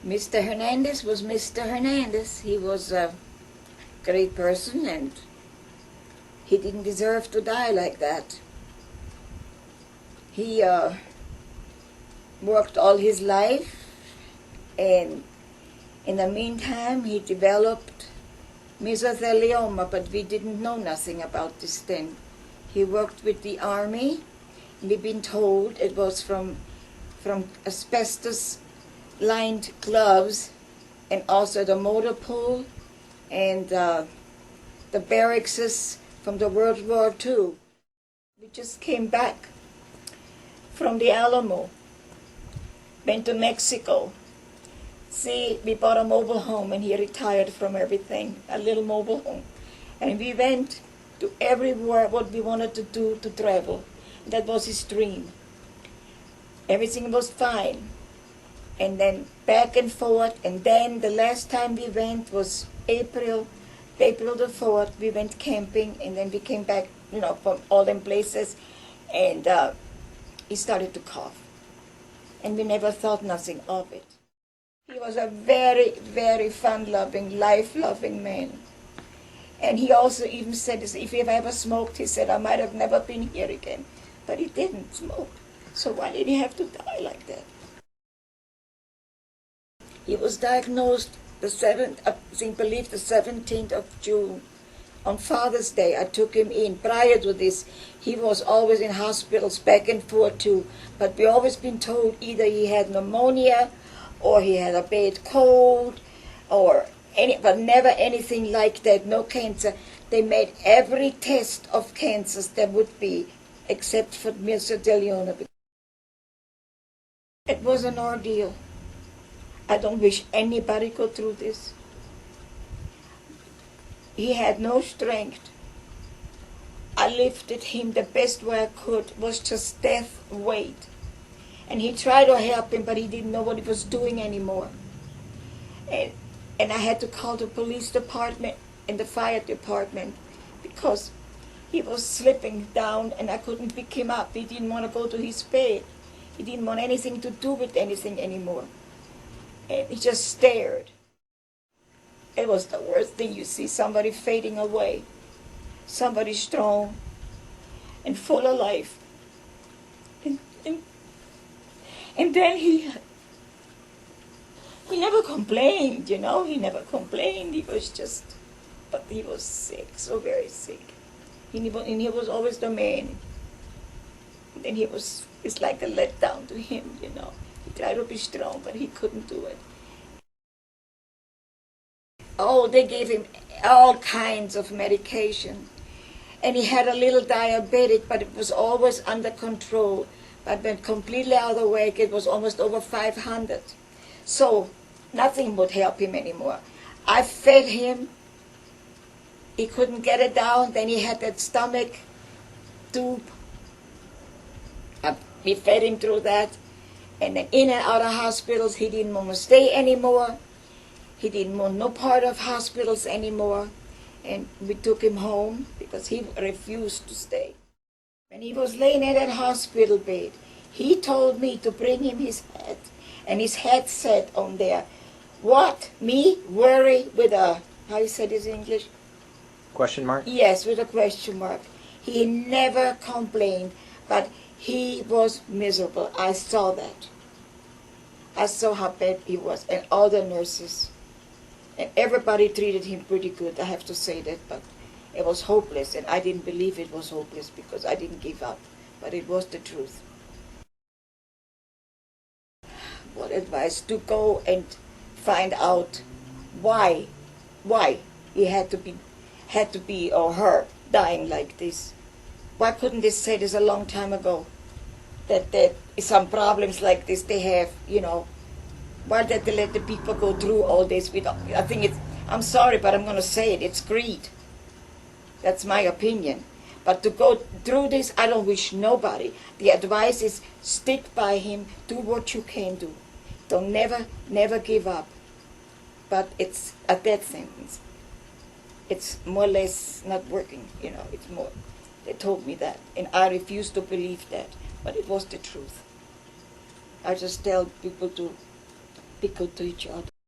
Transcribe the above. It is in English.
Mr. Hernandez was Mr. Hernandez. He was a great person, and he didn't deserve to die like that. He worked all his life, and in the meantime he developed mesothelioma, but we didn't know nothing about this then. He worked with the army. We've been told it was from asbestos lined gloves, and also the motor pool and the barracks from the World War II. We just came back from the Alamo, went to Mexico. See, we bought a mobile home, and he retired from everything, a little mobile home. And we went to everywhere what we wanted to do, to travel. That was his dream. Everything was fine. And then back and forth, and then the last time we went was April the 4th, we went camping, and then we came back, from all them places, and he started to cough. And we never thought nothing of it. He was a very, very fun-loving, life-loving man. And he also even said, if he ever smoked, he said, I might have never been here again. But he didn't smoke. So why did he have to die like that? He was diagnosed the 17th of June. On Father's Day, I took him in. Prior to this, he was always in hospitals, back and forth too. But we always been told either he had pneumonia, or he had a bad cold, but never anything like that, no cancer. They made every test of cancers there would be, except for mesothelioma. It was an ordeal. I don't wish anybody go through this. He had no strength. I lifted him the best way I could. It was just death weight. And he tried to help him, but he didn't know what he was doing anymore. And I had to call the police department and the fire department because he was slipping down, and I couldn't pick him up. He didn't want to go to his bed. He didn't want anything to do with anything anymore. And he just stared. It was the worst thing. You see somebody fading away, somebody strong and full of life. And then he never complained, He never complained. He was but he was sick, so very sick. And he was always the man. And then it's like a letdown to him, He tried to be strong, but he couldn't do it. Oh, they gave him all kinds of medication. And he had a little diabetic, but it was always under control. But went completely out of whack. It was almost over 500. So nothing would help him anymore. I fed him. He couldn't get it down. Then he had that stomach tube. We fed him through that. And then in and out of hospitals, he didn't want to stay anymore. He didn't want no part of hospitals anymore. And we took him home because he refused to stay. When he was laying in that hospital bed, he told me to bring him his hat. And his hat said on there, what? Me? Worry? With a, how you say this in English? Question mark? Yes, with a question mark. He never complained, but he was miserable. I saw that. I saw how bad he was, and all the nurses. And everybody treated him pretty good, I have to say that, but it was hopeless, and I didn't believe it was hopeless because I didn't give up, but it was the truth. What advice? To go and find out why he had to be or her dying like this. Why couldn't they say this a long time ago? That some problems like this they have, Why did they let the people go through all this? I think I'm sorry, but I'm going to say it. It's greed. That's my opinion. But to go through this, I don't wish nobody. The advice is stick by him. Do what you can do. Don't never give up. But it's a death sentence. It's more or less not working. It's more. They told me that, and I refused to believe that. But it was the truth. I just tell people to be good to each other.